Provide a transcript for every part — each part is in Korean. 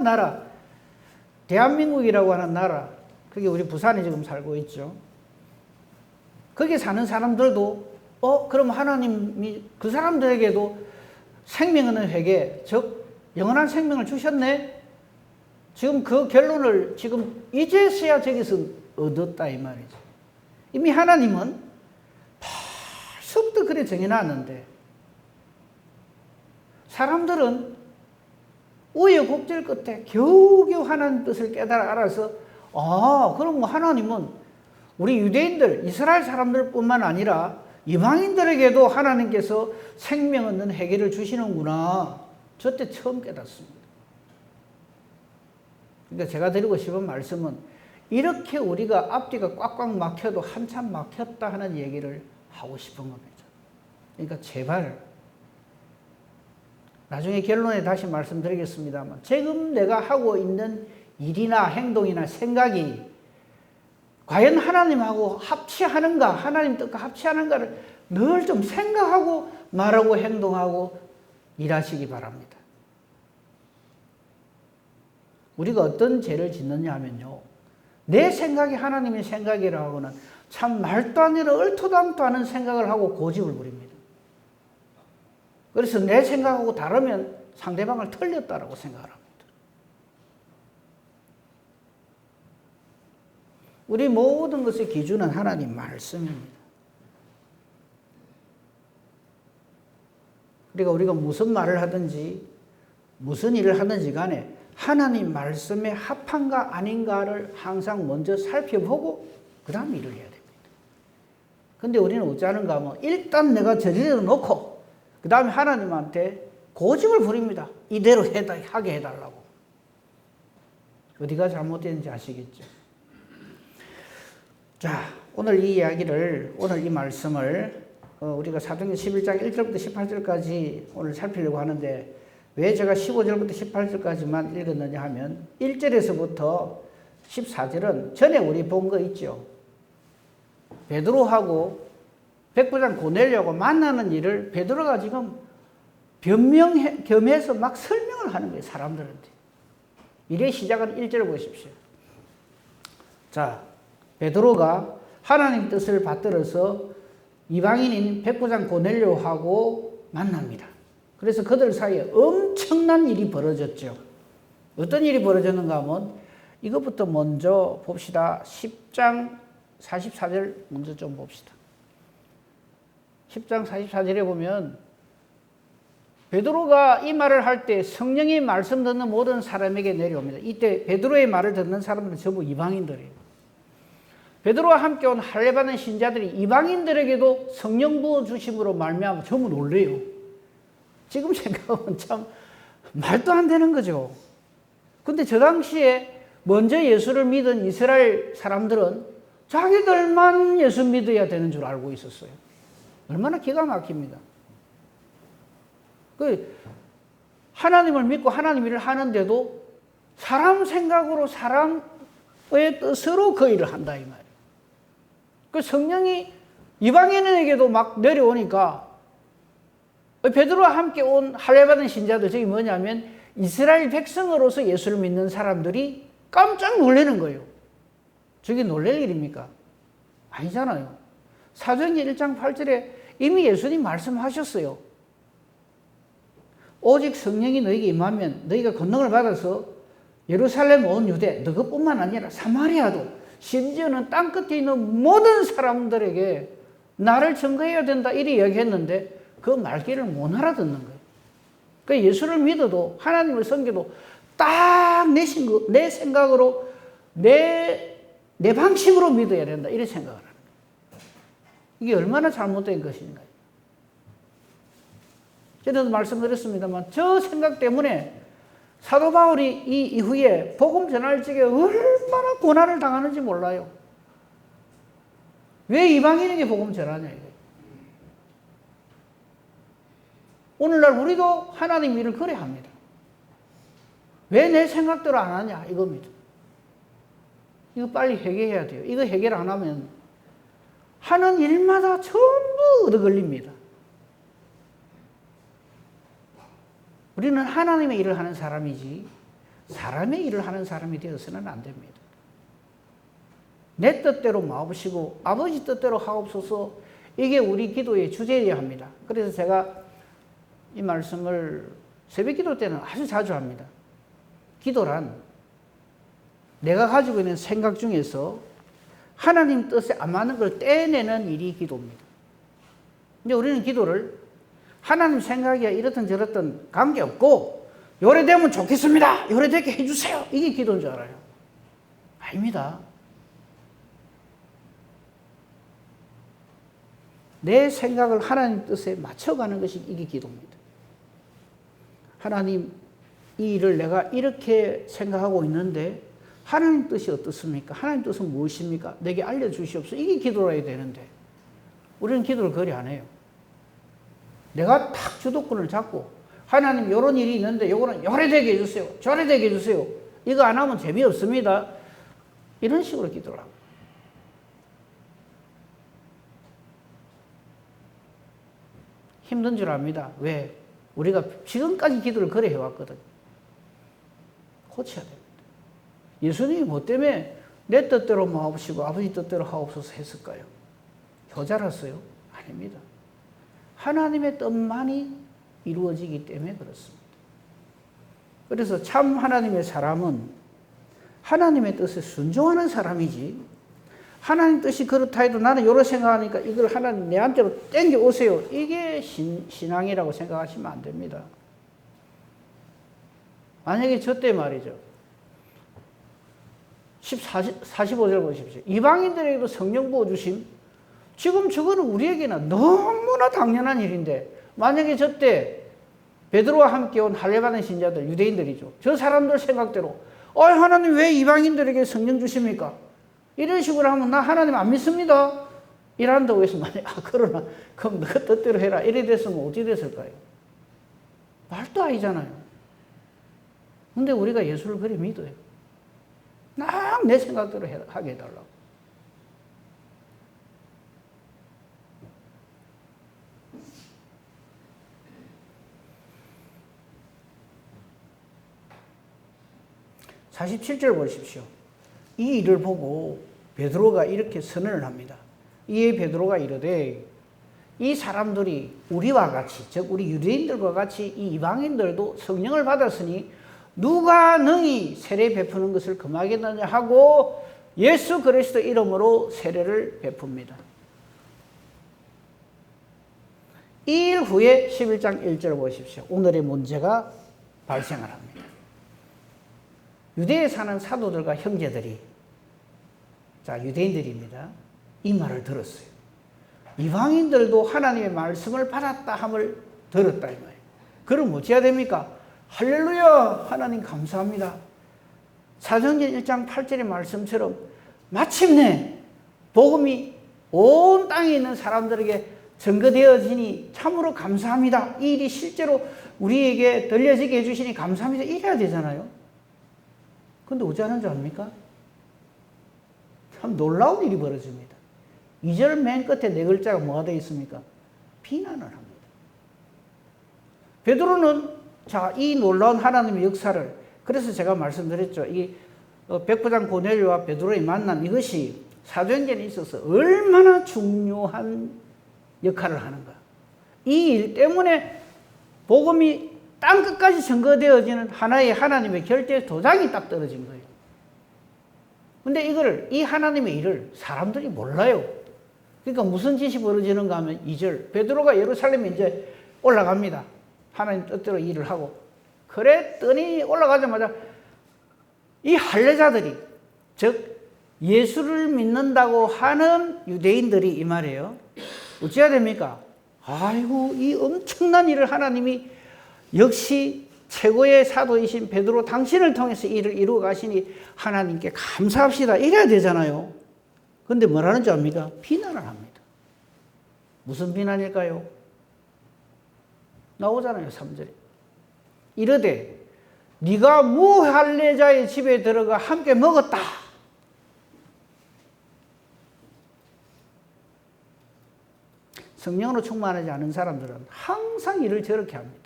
나라, 대한민국이라고 하는 나라, 그게 우리 부산에 지금 살고 있죠. 거기 사는 사람들도 그럼 하나님이 그 사람들에게도 생명 있는 회개, 즉 영원한 생명을 주셨네? 지금 그 결론을 지금 이제서야 저기서 얻었다 이 말이죠. 이미 하나님은 벌써부터 그래 정해놨는데 사람들은 우여곡절 끝에 겨우겨우 하나님 뜻을 깨달아 알아서 그럼 뭐 하나님은 우리 유대인들, 이스라엘 사람들뿐만 아니라 이방인들에게도 하나님께서 생명 없는 회개를 주시는구나. 저때 처음 깨닫습니다. 그러니까 제가 드리고 싶은 말씀은 이렇게 우리가 앞뒤가 꽉꽉 막혀도 한참 막혔다 하는 얘기를 하고 싶은 겁니다. 그러니까 제발 나중에 결론에 다시 말씀드리겠습니다만 지금 내가 하고 있는 일이나 행동이나 생각이 과연 하나님하고 합치하는가, 하나님 뜻과 합치하는가를 늘 좀 생각하고 말하고 행동하고 일하시기 바랍니다. 우리가 어떤 죄를 짓느냐 하면요, 내 생각이 하나님의 생각이라고 하고는 참 말도 안 되는 얼토당토 않은 생각을 하고 고집을 부립니다. 그래서 내 생각하고 다르면 상대방을 틀렸다라고 생각을 합니다. 우리 모든 것의 기준은 하나님 말씀입니다. 그러니까 우리가 무슨 말을 하든지 무슨 일을 하든지 간에 하나님 말씀에 합한가 아닌가를 항상 먼저 살펴보고 그 다음 일을 해야 됩니다. 근데 우리는 어쩌는가 하면 일단 내가 저지르 놓고 그 다음에 하나님한테 고집을 부립니다. 이대로 하게 해달라고. 어디가 잘못됐는지 아시겠죠? 자, 오늘 이 이야기를, 오늘 이 말씀을 우리가 사도행전 11장 1절부터 18절까지 오늘 살피려고 하는데 왜 제가 15절부터 18절까지만 읽었느냐 하면 1절에서부터 14절은 전에 우리 본 거 있죠. 베드로하고 백부장 고넬료하고 만나는 일을 베드로가 지금 겸해서 막 설명을 하는 거예요, 사람들한테. 일의 시작은 1절을 보십시오. 자, 베드로가 하나님 뜻을 받들어서 이방인인 백부장 고넬료하고 만납니다. 그래서 그들 사이에 엄청난 일이 벌어졌죠. 어떤 일이 벌어졌는가 하면 이것부터 먼저 봅시다. 10장 44절 먼저 좀 봅시다. 10장 44절에 보면 베드로가 이 말을 할 때 성령이 말씀 듣는 모든 사람에게 내려옵니다. 이때 베드로의 말을 듣는 사람들은 전부 이방인들이에요. 베드로와 함께 온 할례받은 신자들이 이방인들에게도 성령 부어주심으로 말미암아 전부 놀래요. 지금 생각하면 참 말도 안 되는 거죠. 근데 저 당시에 먼저 예수를 믿은 이스라엘 사람들은 자기들만 예수 믿어야 되는 줄 알고 있었어요. 얼마나 기가 막힙니다. 하나님을 믿고 하나님 일을 하는데도 사람 생각으로 사람의 뜻으로 그 일을 한다 이 말이에요. 그 성령이 이방인에게도 막 내려오니까 베드로와 함께 온 할례받은 신자들, 저게 뭐냐면 이스라엘 백성으로서 예수를 믿는 사람들이 깜짝 놀라는 거예요. 저게 놀랄 일입니까? 아니잖아요. 사도행전 1장 8절에 이미 예수님 말씀하셨어요. 오직 성령이 너에게 임하면 너희가 권능을 받아서 예루살렘 온 유대, 너것뿐만 아니라 사마리아도 심지어는 땅끝에 있는 모든 사람들에게 나를 증거해야 된다 이렇게 이야기했는데 그 말귀를 못 알아듣는 거예요. 그러니까 예수를 믿어도 하나님을 섬겨도 딱 내 생각으로 내 방식으로 믿어야 된다 이런 생각을 하는 거예요. 이게 얼마나 잘못된 것인가. 전에도 말씀드렸습니다만 저 생각 때문에 사도 바울이 이 이후에 복음 전할 적에 얼마나 고난을 당하는지 몰라요. 왜 이방인에게 복음 전하냐 이거예요. 오늘날 우리도 하나님 일을 그래 합니다. 왜 내 생각대로 안 하냐 이겁니다. 이거 빨리 해결해야 돼요. 이거 해결 안 하면 하는 일마다 전부 얻어 걸립니다. 우리는 하나님의 일을 하는 사람이지 사람의 일을 하는 사람이 되어서는 안 됩니다. 내 뜻대로 마옵시고 아버지 뜻대로 하옵소서. 이게 우리 기도의 주제여야 합니다. 그래서 제가 이 말씀을 새벽 기도 때는 아주 자주 합니다. 기도란 내가 가지고 있는 생각 중에서 하나님 뜻에 안 맞는 걸 떼내는 일이 기도입니다. 근데 우리는 기도를 하나님 생각이야 이렇든 저렇든 관계없고 요래되면 좋겠습니다. 요래되게 해주세요. 이게 기도인 줄 알아요. 아닙니다. 내 생각을 하나님 뜻에 맞춰가는 것이 이게 기도입니다. 하나님, 이 일을 내가 이렇게 생각하고 있는데 하나님 뜻이 어떻습니까? 하나님 뜻은 무엇입니까? 내게 알려주시옵소서. 이게 기도라 해야 되는데 우리는 기도를 그리 안 해요. 내가 탁 주도권을 잡고 하나님 이런 일이 있는데 이거는 요래되게 해주세요. 저래되게 해주세요. 이거 안 하면 재미없습니다. 이런 식으로 기도를 하고. 힘든 줄 압니다. 왜? 우리가 지금까지 기도를 그래 해왔거든. 고쳐야 됩니다. 예수님이 뭐 때문에 내 뜻대로 마옵시고 아버지 뜻대로 하옵소서 했을까요? 효자랐어요? 아닙니다. 하나님의 뜻만이 이루어지기 때문에 그렇습니다. 그래서 참 하나님의 사람은 하나님의 뜻에 순종하는 사람이지 하나님 뜻이 그렇다 해도 나는 이렇게 생각하니까 이걸 하나님 내한테로 땡겨 오세요. 이게 신앙이라고 생각하시면 안 됩니다. 만약에 저 때 말이죠. 45절 보십시오. 이방인들에게도 성령 부어주심. 지금 저거는 우리에게는 너무나 당연한 일인데 만약에 저 때 베드로와 함께 온 할례받은 신자들 유대인들이죠. 저 사람들 생각대로 하나님 왜 이방인들에게 성령 주십니까? 이런 식으로 하면 나 하나님 안 믿습니다. 이란다고 해서 만약에 그러나 그럼 너 뜻대로 해라. 이래 됐으면 어떻게 됐을까요? 말도 아니잖아요. 근데 우리가 예수를 그리 믿어요. 막 내 생각대로 하게 해달라고. (47절) 보십시오. 이 일을 보고 베드로가 이렇게 선언을 합니다. 이에 베드로가 이르되 이 사람들이 우리와 같이 즉 우리 유대인들과 같이 이 이방인들도 성령을 받았으니 누가 능히 세례 베푸는 것을 금하겠느냐 하고 예수 그리스도 이름으로 세례를 베풉니다. 이 일 후에 11장 1절 보십시오. 오늘의 문제가 발생을 합니다. 유대에 사는 사도들과 형제들이 유대인들입니다. 이 말을 들었어요. 이방인들도 하나님의 말씀을 받았다 함을 들었다 이 말이에요. 그럼 어찌해야 됩니까? 할렐루야 하나님 감사합니다. 사도행전 1장 8절의 말씀처럼 마침내 복음이 온 땅에 있는 사람들에게 증거되어지니 참으로 감사합니다. 이 일이 실제로 우리에게 들려지게 해주시니 감사합니다. 이래야 되잖아요. 근데 어찌 하는 줄 압니까? 참 놀라운 일이 벌어집니다. 2절 맨 끝에 네 글자가 뭐가 되어 있습니까? 비난을 합니다. 베드로는 이 놀라운 하나님의 역사를 그래서 제가 말씀드렸죠. 이 백부장 고넬료와 베드로의 만남 이것이 사도행전에 있어서 얼마나 중요한 역할을 하는가. 이 일 때문에 복음이 땅끝까지 증거되어지는 하나의 하나님의 결제 도장이 딱 떨어진 거예요. 근데 이 하나님의 일을 사람들이 몰라요. 그러니까 무슨 짓이 벌어지는가 하면 2절. 베드로가 예루살렘에 이제 올라갑니다. 하나님 뜻대로 일을 하고. 그랬더니 올라가자마자 이 할례자들이, 즉, 예수를 믿는다고 하는 유대인들이 이 말이에요. 어찌해야 됩니까? 아이고, 이 엄청난 일을 하나님이 역시 최고의 사도이신 베드로 당신을 통해서 일을 이루어 가시니 하나님께 감사합시다. 이래야 되잖아요. 근데 뭐라는 줄 압니까? 비난을 합니다. 무슨 비난일까요? 나오잖아요. 3절에. 이르되 네가 무할례자의 집에 들어가 함께 먹었다. 성령으로 충만하지 않은 사람들은 항상 일을 저렇게 합니다.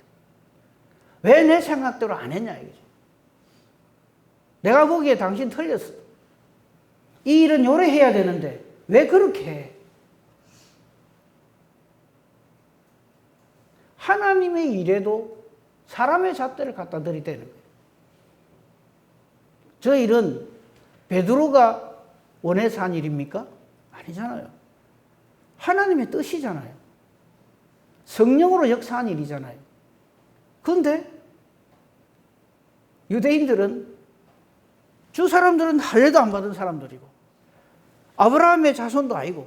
왜 내 생각대로 안 했냐 이거죠. 내가 보기에 당신 틀렸어. 이 일은 요래 해야 되는데 왜 그렇게 해? 하나님의 일에도 사람의 잣대를 갖다 들이대는 거예요. 저 일은 베드로가 원해서 한 일입니까? 아니잖아요. 하나님의 뜻이잖아요. 성령으로 역사한 일이잖아요. 그런데 유대인들은 주 사람들은 할례도 안 받은 사람들이고 아브라함의 자손도 아니고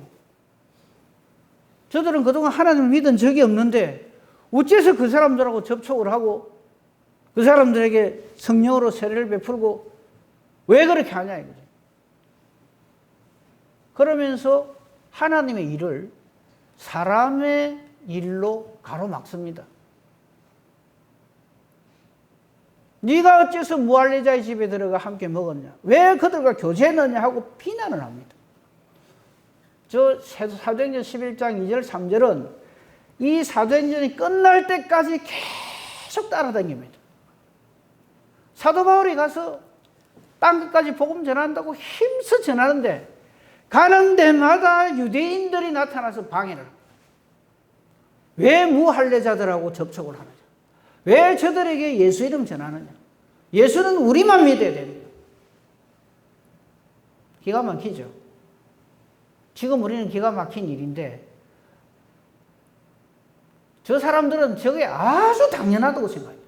저들은 그동안 하나님을 믿은 적이 없는데 어째서 그 사람들하고 접촉을 하고 그 사람들에게 성령으로 세례를 베풀고 왜 그렇게 하냐 이거죠. 그러면서 하나님의 일을 사람의 일로 가로막습니다. 네가 어째서 무할례자의 집에 들어가 함께 먹었냐? 왜 그들과 교제했느냐 하고 비난을 합니다. 저 사도행전 11장 2절 3절은 이 사도행전이 끝날 때까지 계속 따라다닙니다. 사도 바울이 가서 땅 끝까지 복음 전한다고 힘써 전하는데 가는 데마다 유대인들이 나타나서 방해를 합니다. 왜 무할례자들하고 접촉을 하느냐? 왜 저들에게 예수 이름 전하느냐? 예수는 우리만 믿어야 됩니다. 기가 막히죠. 지금 우리는 기가 막힌 일인데 저 사람들은 저게 아주 당연하다고 생각해요.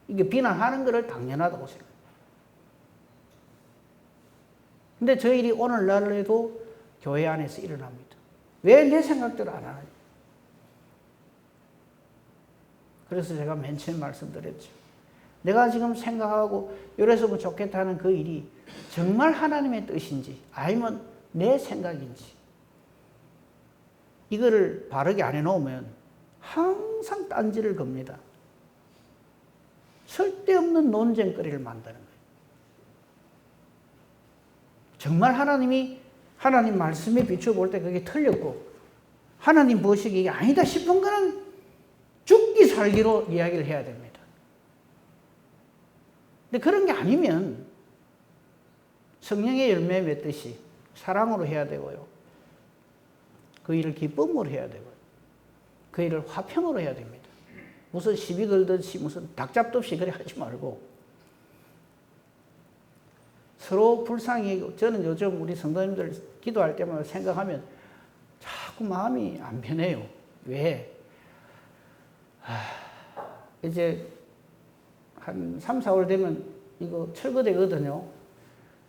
이게 비난하는 것을 당연하다고 생각해요. 근데 저 일이 오늘날에도 교회 안에서 일어납니다. 왜 내 생각대로 안 하느냐? 그래서 제가 맨 처음 말씀드렸죠. 내가 지금 생각하고 이래서면 좋겠다는 그 일이 정말 하나님의 뜻인지 아니면 내 생각인지 이거를 바르게 안 해놓으면 항상 딴지를 겁니다. 쓸데없는 논쟁거리를 만드는 거예요. 정말 하나님 말씀에 비춰볼 때 그게 틀렸고 하나님 보시기에 이게 아니다 싶은 거는 죽기 살기로 이야기를 해야 됩니다. 근데 그런 게 아니면 성령의 열매 맺듯이 사랑으로 해야 되고요. 그 일을 기쁨으로 해야 되고요. 그 일을 화평으로 해야 됩니다. 무슨 시비 걸듯이 무슨 닭잡도 없이 그래 하지 말고 서로 불쌍히 저는 요즘 우리 성도님들 기도할 때마다 생각하면 자꾸 마음이 안 편해요. 왜? 이제 한 3, 4월 되면 이거 철거되거든요.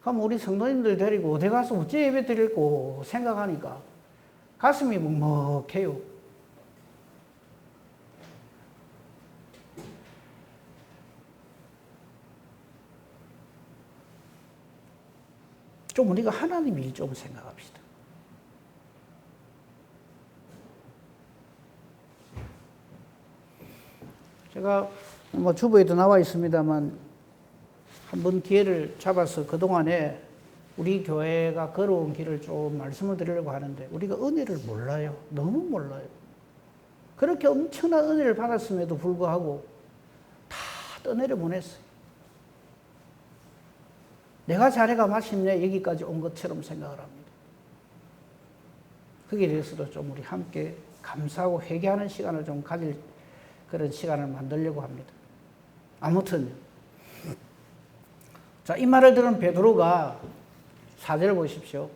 그럼 우리 성도님들 데리고 어디 가서 어째 예배 드릴고 생각하니까 가슴이 먹먹해요. 좀 우리가 하나님 일 좀 생각합시다. 제가 뭐 주보에도 나와 있습니다만 한번 기회를 잡아서 그동안에 우리 교회가 걸어온 길을 좀 말씀을 드리려고 하는데 우리가 은혜를 몰라요. 너무 몰라요. 그렇게 엄청난 은혜를 받았음에도 불구하고 다 떠내려 보냈어요. 내가 자네가 마침내 여기까지 온 것처럼 생각을 합니다. 거기에 대해서도 좀 우리 함께 감사하고 회개하는 시간을 좀 가질 그런 시간을 만들려고 합니다. 아무튼 자, 이 말을 들은 베드로가 4절 보십시오.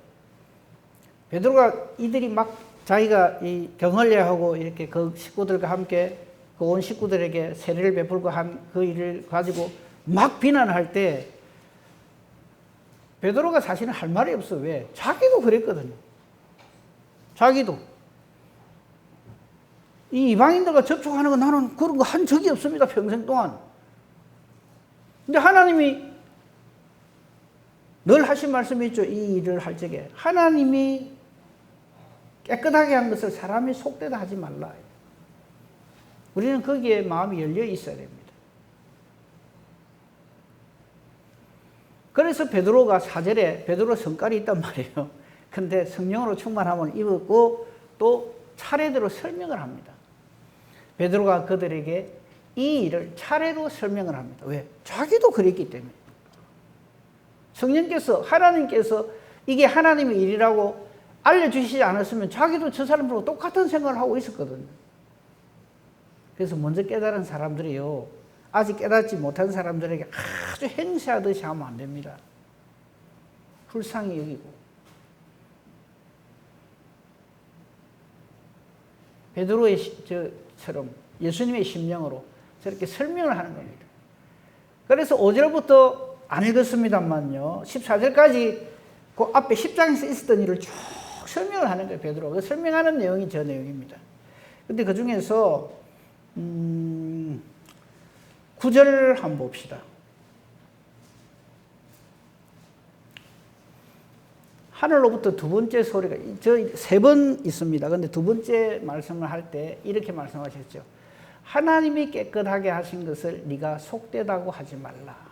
베드로가 이들이 막 자기가 이 경을례하고 이렇게 그 식구들과 함께 그 온 식구들에게 세례를 베풀고 한 그 일을 가지고 막 비난할 때 베드로가 사실은 할 말이 없어. 왜? 자기도 그랬거든요. 자기도. 이 이방인들과 접촉하는 거 나는 그런 거 한 적이 없습니다. 평생 동안. 근데 하나님이 늘 하신 말씀이 있죠. 이 일을 할 적에. 하나님이 깨끗하게 한 것을 사람이 속되다 하지 말라. 우리는 거기에 마음이 열려 있어야 됩니다. 그래서 베드로가 4절에 베드로 성깔이 있단 말이에요. 근데 성령으로 충만함을 입었고 또 차례대로 설명을 합니다. 베드로가 그들에게 이 일을 차례로 설명을 합니다. 왜? 자기도 그랬기 때문에. 성령께서, 하나님께서 이게 하나님의 일이라고 알려주시지 않았으면 자기도 저 사람들하고 똑같은 생각을 하고 있었거든요. 그래서 먼저 깨달은 사람들이요, 아직 깨닫지 못한 사람들에게 아주 행세하듯이 하면 안 됩니다. 불쌍히 여기고. 베드로의 저처럼 예수님의 심령으로 저렇게 설명을 하는 겁니다. 그래서 5절부터 안 읽었습니다만요, 14절까지 그 앞에 10장에서 있었던 일을 쭉 설명을 하는 거예요, 베드로가. 그 설명하는 내용이 저 내용입니다. 근데 그 중에서 9절 한번 봅시다. 하늘로부터 두 번째 소리가, 저 세 번 있습니다. 근데 두 번째 말씀을 할 때 이렇게 말씀하셨죠. 하나님이 깨끗하게 하신 것을 네가 속되다고 하지 말라.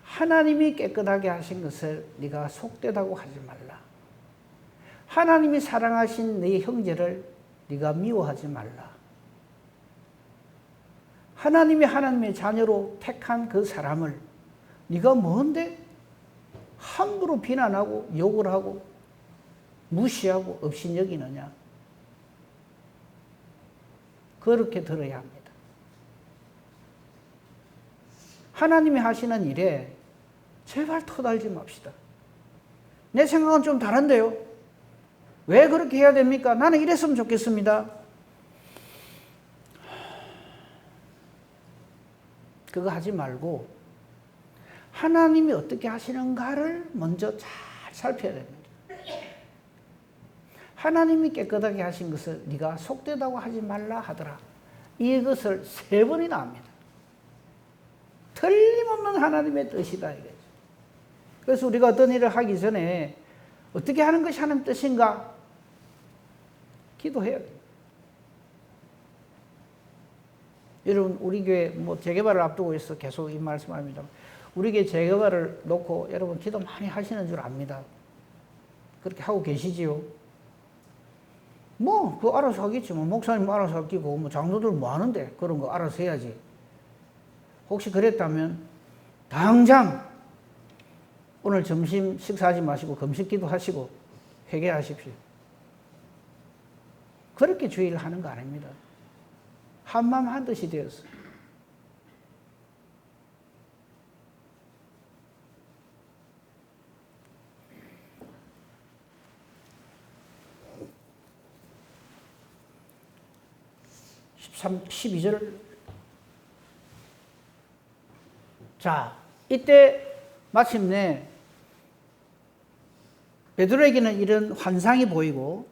하나님이 깨끗하게 하신 것을 네가 속되다고 하지 말라. 하나님이 사랑하신 네 형제를 네가 미워하지 말라. 하나님이 하나님의 자녀로 택한 그 사람을 네가 뭔데 함부로 비난하고 욕을 하고 무시하고 업신여기느냐. 그렇게 들어야 합니다. 하나님이 하시는 일에 제발 토달지 맙시다. 내 생각은 좀 다른데요. 왜 그렇게 해야 됩니까? 나는 이랬으면 좋겠습니다. 그거 하지 말고 하나님이 어떻게 하시는가를 먼저 잘 살펴야 됩니다. 하나님이 깨끗하게 하신 것을 네가 속되다고 하지 말라 하더라. 이것을 3번이나 합니다. 틀림없는 하나님의 뜻이다 이거죠. 그래서 우리가 어떤 일을 하기 전에 어떻게 하는 것이 하나님 뜻인가 기도해야 돼요. 여러분, 우리 교회 재개발을 앞두고 있어 계속 이 말씀합니다. 우리 교회 재개발을 놓고 여러분 기도 많이 하시는 줄 압니다. 그렇게 하고 계시지요. 그거 알아서 하겠지. 목사님 알아서 할 끼고, 장로들 뭐 하는데 그런 거 알아서 해야지. 혹시 그랬다면 당장 오늘 점심 식사하지 마시고 금식기도 하시고 회개하십시오. 그렇게 주의를 하는 거 아닙니다. 한마음 한뜻이 되었어요. (13) 12절. 자, 이때 마침내 베드로에게는 이런 환상이 보이고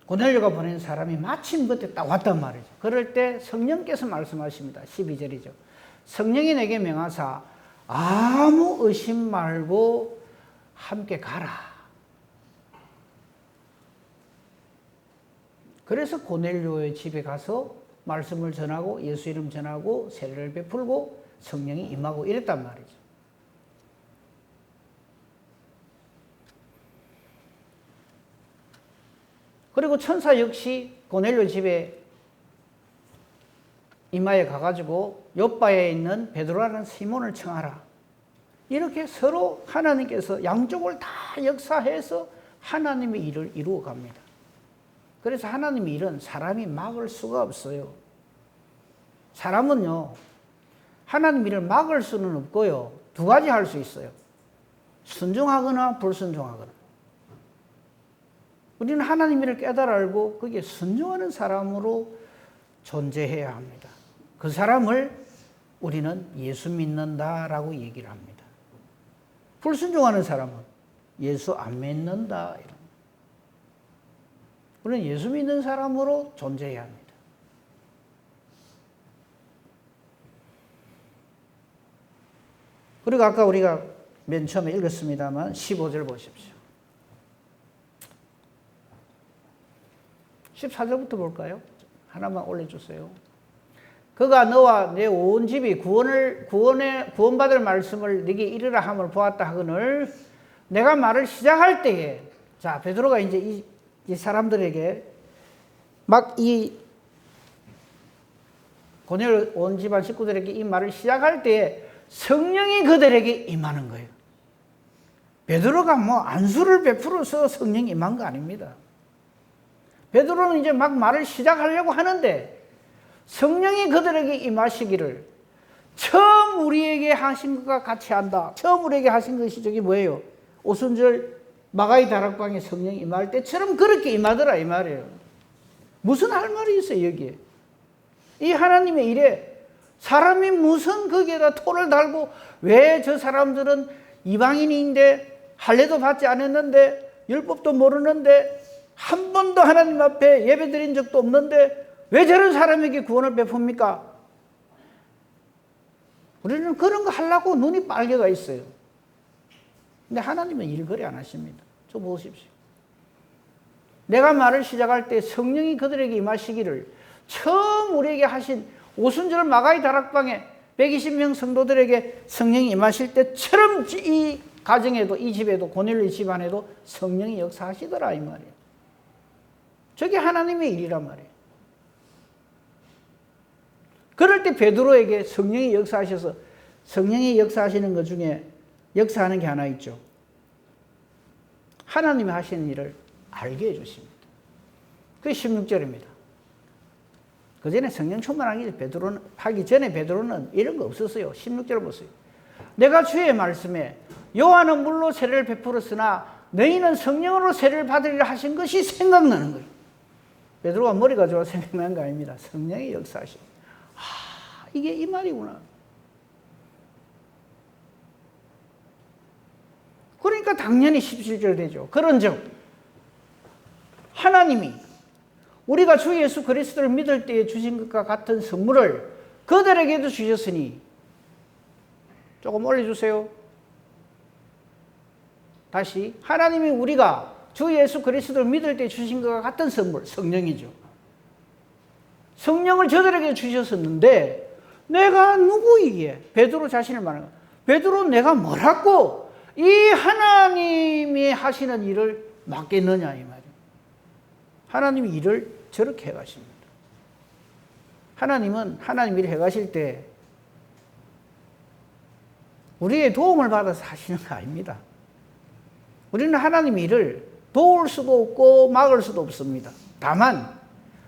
고넬료가 보낸 사람이 마침 그때 딱 왔단 말이죠. 그럴 때 성령께서 말씀하십니다. 12절이죠. 성령이 내게 명하사 아무 의심 말고 함께 가라. 그래서 고넬료의 집에 가서 말씀을 전하고 예수 이름 전하고 세례를 베풀고 성령이 임하고 이랬단 말이죠. 그리고 천사 역시 고넬료 집에 이마에 가가지고 요바에 있는 베드로라는 시몬을 청하라. 이렇게 서로 하나님께서 양쪽을 다 역사해서 하나님의 일을 이루어 갑니다. 그래서 하나님의 일은 사람이 막을 수가 없어요. 사람은요, 하나님 일을 막을 수는 없고요, 두 가지 할 수 있어요. 순종하거나 불순종하거나. 우리는 하나님 일을 깨달아 알고 거기에 순종하는 사람으로 존재해야 합니다. 그 사람을 우리는 예수 믿는다라고 얘기를 합니다. 불순종하는 사람은 예수 안 믿는다. 이런. 우리는 예수 믿는 사람으로 존재해야 합니다. 그리고 아까 우리가 맨 처음에 읽었습니다만 15절 보십시오. 14절부터 볼까요? 하나만 올려주세요. 그가 너와 내 온 집이 구원받을 말씀을 네게 이르라 함을 보았다 하거늘 내가 말을 시작할 때에, 자, 베드로가 이제 이 사람들에게 막 이 고넬료 온 집안 식구들에게 이 말을 시작할 때에 성령이 그들에게 임하는 거예요. 베드로가 뭐 안수를 베풀어서 성령이 임한 거 아닙니다. 베드로는 이제 막 말을 시작하려고 하는데 성령이 그들에게 임하시기를 처음 우리에게 하신 것과 같이 한다. 처음 우리에게 하신 것이 저기 뭐예요? 오순절 마가이 다락방에 성령이 임할 때처럼 그렇게 임하더라 이 말이에요. 무슨 할 말이 있어요 여기에? 이 하나님의 일에 사람이 무슨 거기에다 토를 달고 왜 저 사람들은 이방인인데 할례도 받지 않았는데 율법도 모르는데 한 번도 하나님 앞에 예배 드린 적도 없는데 왜 저런 사람에게 구원을 베풉니까? 우리는 그런 거 하려고 눈이 빨개가 있어요. 근데 하나님은 일 그리 안 하십니다. 저 보십시오. 내가 말을 시작할 때 성령이 그들에게 임하시기를 처음 우리에게 하신 오순절 마가이 다락방에 120명 성도들에게 성령이 임하실 때처럼 이 가정에도 이 집에도 고넬료 집안에도 성령이 역사하시더라 이 말이에요. 저게 하나님의 일이란 말이에요. 그럴 때 베드로에게 성령이 역사하셔서 성령이 역사하시는 것 중에 역사하는 게 하나 있죠. 하나님이 하시는 일을 알게 해주십니다. 그게 16절입니다. 그 전에 성령 하기 전에 베드로는 이런 거 없었어요. 16절 보세요. 내가 주의 말씀에 요한은 물로 세례를 베풀었으나 너희는 성령으로 세례를 받으리라 하신 것이 생각나는 거예요. 베드로가 머리가 좋아 생각나는 거 아닙니다. 성령의 역사하심. 이게 이 말이구나. 그러니까 당연히 17절 되죠. 그런즉 하나님이 우리가 주 예수 그리스도를 믿을 때에 주신 것과 같은 선물을 그들에게도 주셨으니 조금 올려주세요. 다시 하나님이 우리가 주 예수 그리스도를 믿을 때 주신 것과 같은 선물 성령이죠. 성령을 저들에게 주셨었는데 내가 누구이기에 베드로 자신을 말하는 거야. 베드로 내가 뭐라고 이 하나님이 하시는 일을 맡겠느냐 이 말이에요. 하나님이 일을 저렇게 해가십니다. 하나님은 하나님 일을 해가실 때 우리의 도움을 받아서 하시는 거 아닙니다. 우리는 하나님 일을 도울 수도 없고 막을 수도 없습니다. 다만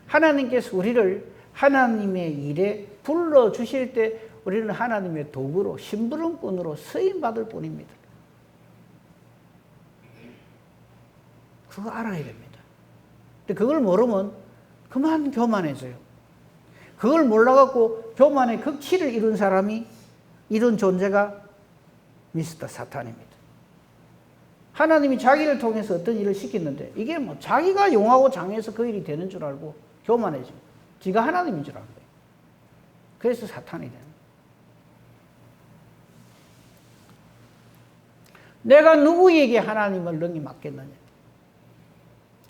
하나님께서 우리를 하나님의 일에 불러주실 때 우리는 하나님의 도구로 심부름꾼으로 쓰임받을 뿐입니다. 그거 알아야 됩니다. 근데 그걸 모르면 그만 교만해져요. 그걸 몰라갖고 교만의 극치를 이룬 사람이 이룬 존재가 미스터 사탄입니다. 하나님이 자기를 통해서 어떤 일을 시켰는데 이게 뭐 자기가 용하고 장해서 그 일이 되는 줄 알고 교만해지고 지가 하나님인 줄 아는 거예요. 그래서 사탄이 되는 거예요. 내가 누구에게 하나님을 능히 맡겠느냐.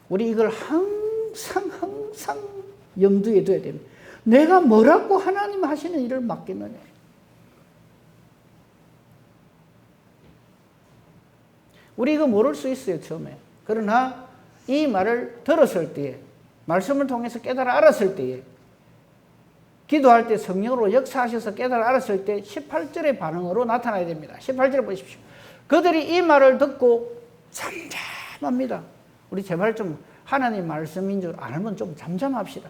우리 이걸 항상 염두에 둬야 됩니다. 내가 뭐라고 하나님 하시는 일을 맡겠느냐. 우리 이거 모를 수 있어요, 처음에. 그러나 이 말을 들었을 때에, 말씀을 통해서 깨달아 알았을 때에, 기도할 때 성령으로 역사하셔서 깨달아 알았을 때 18절의 반응으로 나타나야 됩니다. 18절 보십시오. 그들이 이 말을 듣고 잠잠합니다. 우리 제발 좀 하나님 말씀인 줄 알면 좀 잠잠합시다.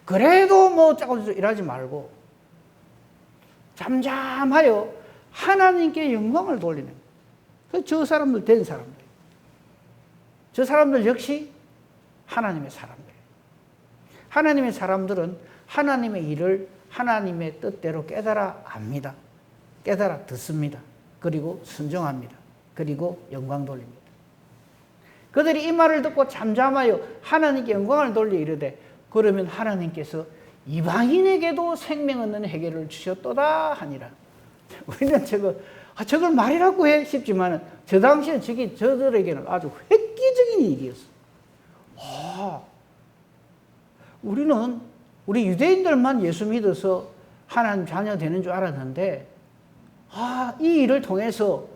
그래도 뭐 조금 일하지 말고 잠잠하여 하나님께 영광을 돌리는 거예요. 저 사람들 된 사람들. 저 사람들 역시 하나님의 사람들. 하나님의 사람들은 하나님의 일을 하나님의 뜻대로 깨달아 압니다. 깨달아 듣습니다. 그리고 순종합니다. 그리고 영광 돌립니다. 그들이 이 말을 듣고 잠잠하여 하나님께 영광을 돌려 이르되 그러면 하나님께서 이방인에게도 생명 얻는 해결을 주셨도다 하니라. 우리는 저걸 말이라고 해 싶지만 저 당시에 저들에게는 아주 획기적인 일이었어. 우리는 우리 유대인들만 예수 믿어서 하나님 자녀 되는 줄 알았는데 이 일을 통해서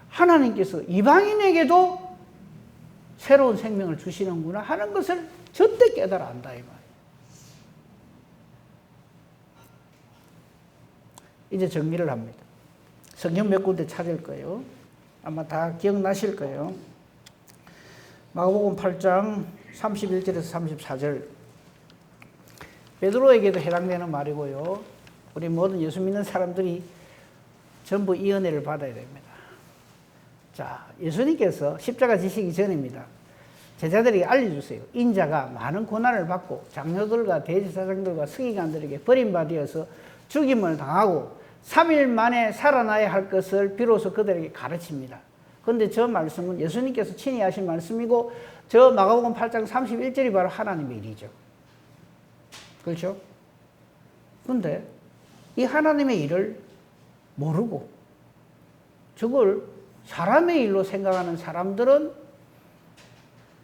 하나님께서 이방인에게도 새로운 생명을 주시는구나 하는 것을 저때 깨달아 안다 이 말이에요. 이제 정리를 합니다. 성경 몇 군데 찾을 거예요. 아마 다 기억나실 거예요. 마가복음 8장 31절에서 34절. 베드로에게도 해당되는 말이고요. 우리 모든 예수 믿는 사람들이 전부 이 은혜를 받아야 됩니다. 자, 예수님께서 십자가 지시기 전입니다. 제자들에게 알려주세요. 인자가 많은 고난을 받고 장로들과 대제사장들과 서기관들에게 버림받아서 죽임을 당하고 3일 만에 살아나야 할 것을 비로소 그들에게 가르칩니다. 그런데 저 말씀은 예수님께서 친히 하신 말씀이고 저 마가복음 8장 31절이 바로 하나님의 일이죠. 그렇죠? 그런데 이 하나님의 일을 모르고 저걸 사람의 일로 생각하는 사람들은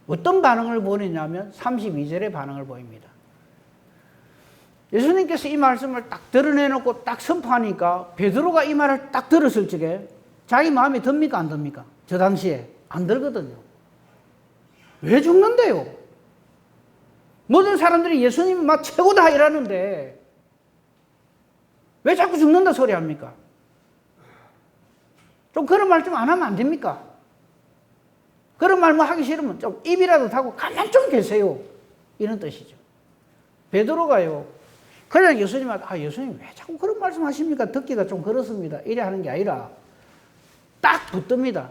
어떤 반응을 보이냐면 32절의 반응을 보입니다. 예수님께서 이 말씀을 딱 드러내놓고 딱 선포하니까 베드로가 이 말을 딱 들었을 적에 자기 마음에 듭니까 안 듭니까? 저 당시에 안 들거든요. 왜 죽는데요? 모든 사람들이 예수님 막 최고다 이러는데 왜 자꾸 죽는다 소리 합니까? 좀 그런 말 좀 안 하면 안 됩니까? 그런 말 뭐 하기 싫으면 좀 입이라도 닫고 가만 좀 계세요. 이런 뜻이죠. 베드로가요. 그냥 예수님한테 예수님 왜 자꾸 그런 말씀 하십니까? 듣기가 좀 그렇습니다. 이래 하는 게 아니라 딱 붙듭니다.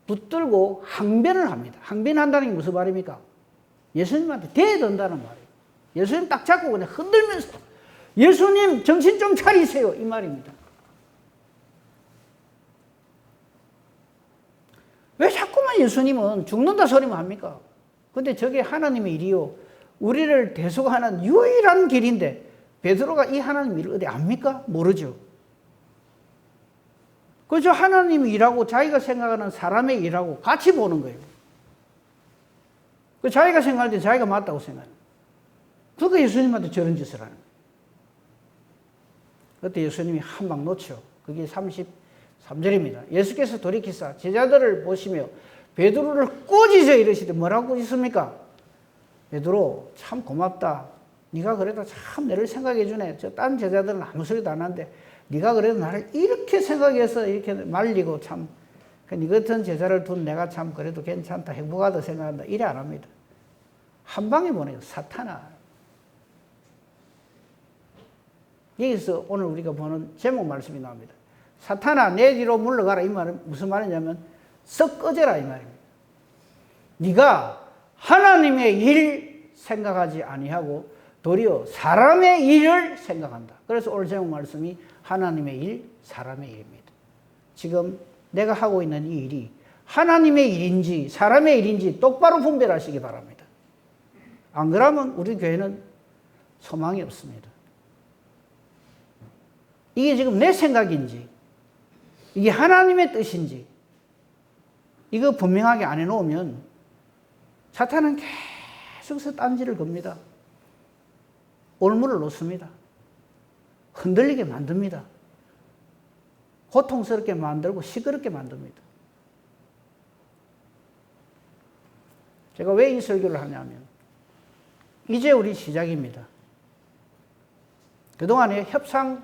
붙들고 항변을 합니다. 항변한다는 게 무슨 말입니까? 예수님한테 대든다는 말이에요. 예수님 딱 잡고 그냥 흔들면서 예수님 정신 좀 차리세요. 이 말입니다. 왜 자꾸만 예수님은 죽는다 소리만 합니까? 근데 저게 하나님의 일이요. 우리를 대속하는 유일한 길인데 베드로가 이 하나님의 일을 어디 압니까? 모르죠. 그저 하나님의 일하고 자기가 생각하는 사람의 일하고 같이 보는 거예요. 그 자기가 생각할 때 자기가 맞다고 생각해요. 그러니까 예수님한테 저런 짓을 하는 거예요. 그때 예수님이 한 방 놓죠. 그게 33절입니다. 예수께서 돌이키사 제자들을 보시며 베드로를 꾸짖어 이르시되 뭐라고 꾸짖습니까? 베드로 참 고맙다. 네가 그래도 참 나를 생각해 주네. 저 딴 제자들은 아무 소리도 안 하는데 네가 그래도 나를 이렇게 생각해서 이렇게 말리고 참 네 같은 제자를 둔 내가 참 그래도 괜찮다. 행복하다 생각한다. 이래 안 합니다. 한 방에 보내요. 사탄아. 여기서 오늘 우리가 보는 제목 말씀이 나옵니다. 사탄아 내 뒤로 물러가라. 이 말은 무슨 말이냐면 썩 꺼져라 이 말입니다. 네가 하나님의 일 생각하지 아니하고 도리어 사람의 일을 생각한다. 그래서 오늘 제목 말씀이 하나님의 일, 사람의 일입니다. 지금 내가 하고 있는 이 일이 하나님의 일인지 사람의 일인지 똑바로 분별하시기 바랍니다. 안 그러면 우리 교회는 소망이 없습니다. 이게 지금 내 생각인지 이게 하나님의 뜻인지 이거 분명하게 안 해놓으면 사탄은 계속해서 딴지를 겁니다. 올무를 놓습니다. 흔들리게 만듭니다. 고통스럽게 만들고 시끄럽게 만듭니다. 제가 왜 이 설교를 하냐면 이제 우리 시작입니다. 그동안에 협상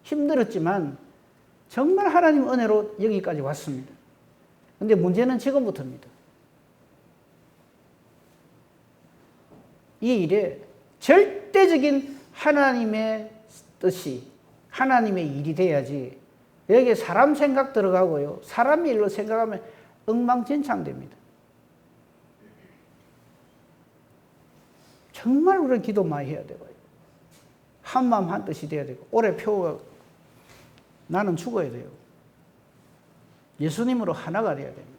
힘들었지만 정말 하나님 은혜로 여기까지 왔습니다. 그런데 문제는 지금부터입니다. 이 일에 절대적인 하나님의 뜻이 하나님의 일이 돼야지 여기에 사람 생각 들어가고요. 사람의 일로 생각하면 엉망진창됩니다. 정말 우리는 기도 많이 해야 되고요. 한마음 한뜻이 돼야 되고 올해 표가 나는 죽어야 돼요. 예수님으로 하나가 돼야 됩니다.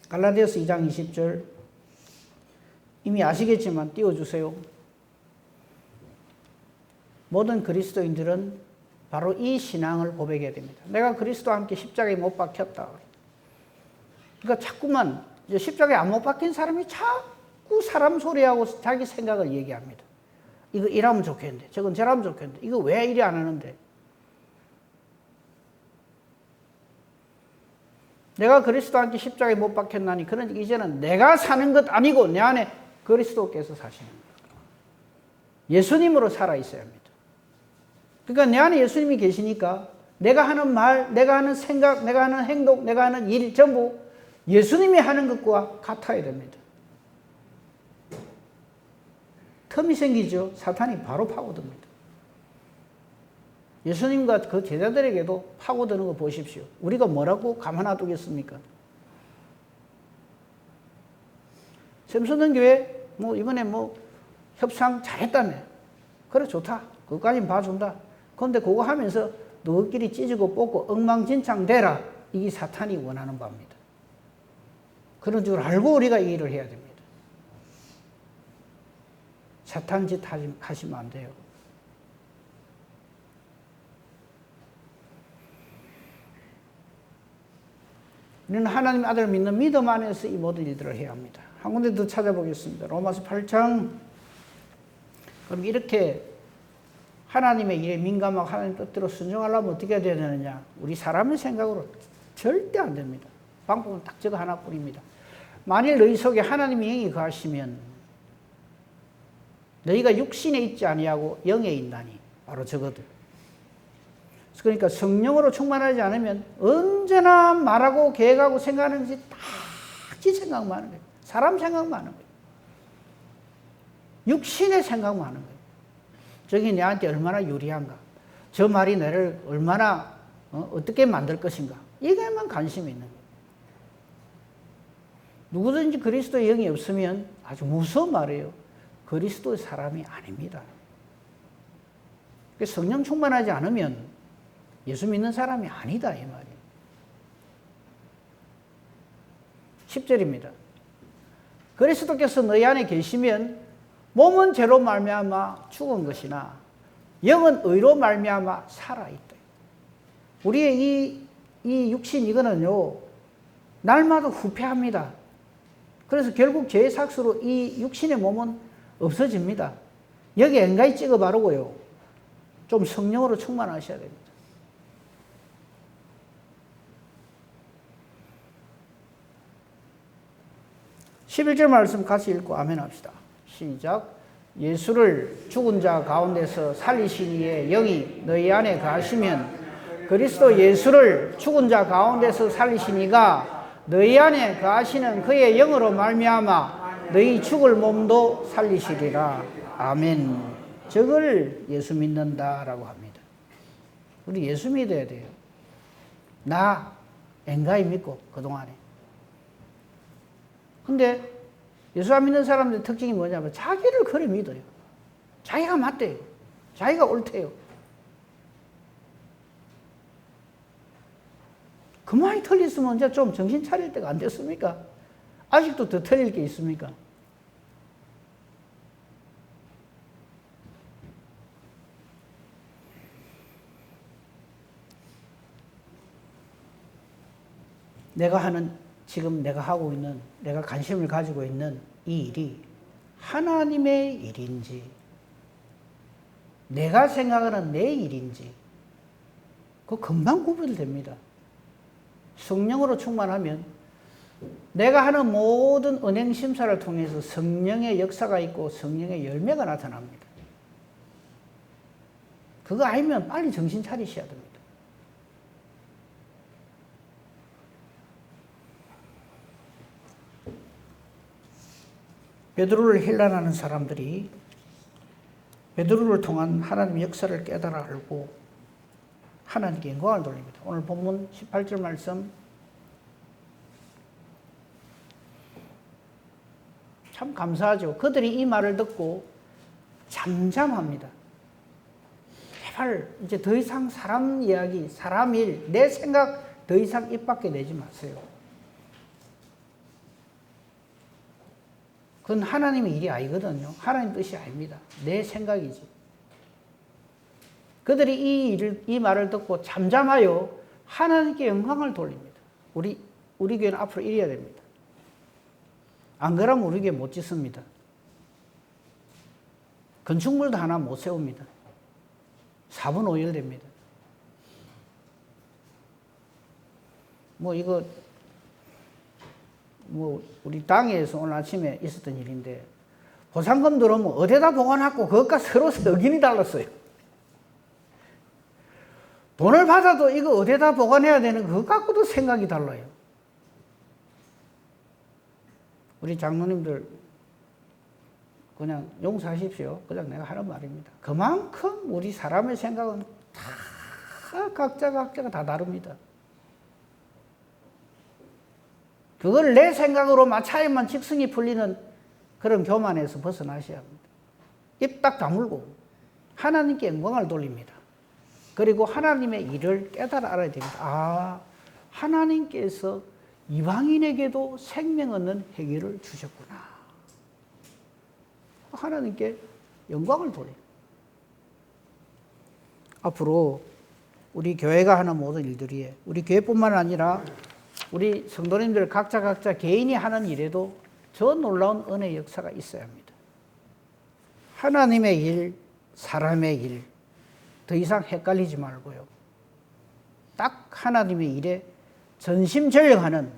갈라디아서 2장 20절 이미 아시겠지만 띄워주세요. 모든 그리스도인들은 바로 이 신앙을 고백해야 됩니다. 내가 그리스도와 함께 십자가에 못 박혔다. 그러니까 자꾸만 십자가에 안 못 박힌 사람이 자꾸 사람 소리하고 자기 생각을 얘기합니다. 이거 이러면 좋겠는데 저건 저러면 좋겠는데 이거 왜 이리 안 하는데 내가 그리스도와 함께 십자가에 못 박혔나니 그러니까 이제는 내가 사는 것 아니고 내 안에 그리스도께서 사시는 거예요. 예수님으로 살아 있어야 합니다. 그러니까 내 안에 예수님이 계시니까 내가 하는 말, 내가 하는 생각, 내가 하는 행동, 내가 하는 일 전부 예수님이 하는 것과 같아야 됩니다. 틈이 생기죠. 사탄이 바로 파고듭니다. 예수님과 그 제자들에게도 파고드는 거 보십시오. 우리가 뭐라고 가만 놔두겠습니까? 샘소는 교회 이번에 협상 잘했다며. 그래 좋다. 그거까지는 봐준다. 그런데 그거 하면서 너희끼리 찢고 뽑고 엉망진창 되라. 이게 사탄이 원하는 바입니다. 그런 줄 알고 우리가 이 일을 해야 됩니다. 사탄 짓 하시면 안 돼요. 우리는 하나님 아들을 믿는 믿음 안에서 이 모든 일들을 해야 합니다. 한 군데 더 찾아보겠습니다. 로마서 8장. 그럼 이렇게 하나님의 일에 민감하고 하나님 뜻대로 순종하려면 어떻게 해야 되느냐? 우리 사람의 생각으로 절대 안 됩니다. 방법은 딱 저거 하나뿐입니다. 만일 너희 속에 하나님의 영이 거하시면 너희가 육신에 있지 아니하고 영에 있나니. 바로 저거든. 그러니까 성령으로 충만하지 않으면 언제나 말하고 계획하고 생각하는 것이 다 지 생각만 하는 거예요. 사람 생각만 하는 거예요. 육신의 생각만 하는 거예요. 저게 내한테 얼마나 유리한가. 저 말이 나를 얼마나 어떻게 만들 것인가. 이게만 관심이 있는 거예요. 누구든지 그리스도의 영이 없으면 아주 무서운 말이에요. 그리스도의 사람이 아닙니다. 성령 충만하지 않으면 예수 믿는 사람이 아니다 이 말이에요. 10절입니다. 그리스도께서 너희 안에 계시면 몸은 죄로 말미암아 죽은 것이나 영은 의로 말미암아 살아있다. 우리의 이 육신 이거는요 날마다 후퇴합니다. 그래서 결국 죄의 삭스로 이 육신의 몸은 없어집니다. 여기 엥가이 찍어 바르고요. 좀 성령으로 충만하셔야 됩니다. 11절 말씀 같이 읽고 아멘 합시다. 시작. 예수를 죽은 자 가운데서 살리신 이의 영이 너희 안에 거하시면 그리스도 예수를 죽은 자 가운데서 살리신 이가 너희 안에 거하시는 그의 영으로 말미암아 너희 죽을 몸도 살리시리라. 아멘. 저걸 예수 믿는다라고 합니다. 우리 예수 믿어야 돼요. 나 엥가이 믿고 그동안에. 근데 예수 안 믿는 사람들의 특징이 뭐냐면 자기를 그래 믿어요. 자기가 맞대요. 자기가 옳대요. 그만이 틀렸으면 이제 좀 정신 차릴 때가 안 됐습니까? 아직도 더 틀릴 게 있습니까? 지금 내가 하고 있는, 내가 관심을 가지고 있는 이 일이 하나님의 일인지, 내가 생각하는 내 일인지, 그거 금방 구별됩니다. 성령으로 충만하면 내가 하는 모든 은행 심사를 통해서 성령의 역사가 있고 성령의 열매가 나타납니다. 그거 알면 빨리 정신 차리셔야 됩니다. 베드로를 힐난하는 사람들이 베드로를 통한 하나님의 역사를 깨달아 알고 하나님께 영광을 돌립니다. 오늘 본문 18절 말씀 참 감사하죠. 그들이 이 말을 듣고 잠잠합니다. 제발 이제 더 이상 사람 이야기, 사람 일, 내 생각 더 이상 입 밖에 내지 마세요. 그건 하나님의 일이 아니거든요. 하나님 뜻이 아닙니다. 내 생각이지. 그들이 이 말을 듣고 잠잠하여 하나님께 영광을 돌립니다. 우리 교회는 앞으로 이래야 됩니다. 안 그러면 우리 교회 못 짓습니다. 건축물도 하나 못 세웁니다. 4분 5일 됩니다. 우리 당에서 오늘 아침에 있었던 일인데, 보상금 들어오면 어디다 보관하고 그것과 서로 의견이 달랐어요. 돈을 받아도 이거 어디다 보관해야 되는 그것 갖고도 생각이 달라요. 우리 장로님들 그냥 용서하십시오. 그냥 내가 하는 말입니다. 그만큼 우리 사람의 생각은 다 각자가 다 다릅니다. 그걸 내 생각으로 맞춰야만 직성이 풀리는 그런 교만에서 벗어나셔야 합니다. 입 딱 다물고 하나님께 영광을 돌립니다. 그리고 하나님의 일을 깨달아 알아야 됩니다. 아, 하나님께서 이방인에게도 생명 얻는 해결을 주셨구나. 하나님께 영광을 돌려요. 앞으로 우리 교회가 하는 모든 일들이 우리 교회뿐만 아니라 우리 성도님들 각자 개인이 하는 일에도 저 놀라운 은혜의 역사가 있어야 합니다. 하나님의 일, 사람의 일, 더 이상 헷갈리지 말고요. 딱 하나님의 일에 전심전력하는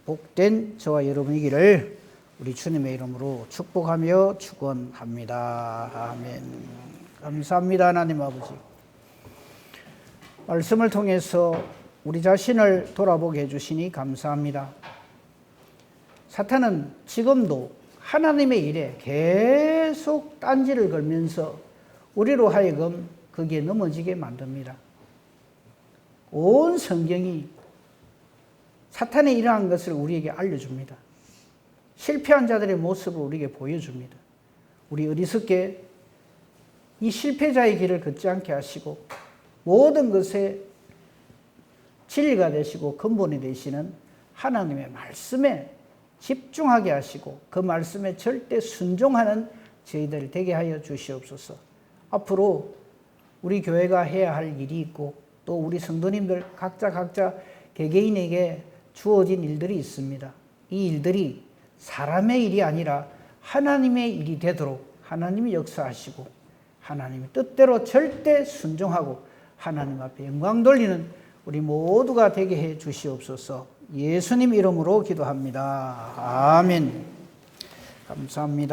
복된 저와 여러분이기를 우리 주님의 이름으로 축복하며 축원합니다. 아멘. 감사합니다, 하나님 아버지. 말씀을 통해서 우리 자신을 돌아보게 해주시니 감사합니다. 사탄은 지금도 하나님의 일에 계속 딴지를 걸면서 우리로 하여금 거기에 넘어지게 만듭니다. 온 성경이 사탄의 이러한 것을 우리에게 알려줍니다. 실패한 자들의 모습을 우리에게 보여줍니다. 우리 어리석게 이 실패자의 길을 걷지 않게 하시고 모든 것에 진리가 되시고 근본이 되시는 하나님의 말씀에 집중하게 하시고 그 말씀에 절대 순종하는 저희들 되게 하여 주시옵소서. 앞으로 우리 교회가 해야 할 일이 있고 또 우리 성도님들 각자 개개인에게 주어진 일들이 있습니다. 이 일들이 사람의 일이 아니라 하나님의 일이 되도록 하나님이 역사하시고 하나님의 뜻대로 절대 순종하고 하나님 앞에 영광 돌리는 우리 모두가 되게 해 주시옵소서. 예수님 이름으로 기도합니다. 아멘. 감사합니다.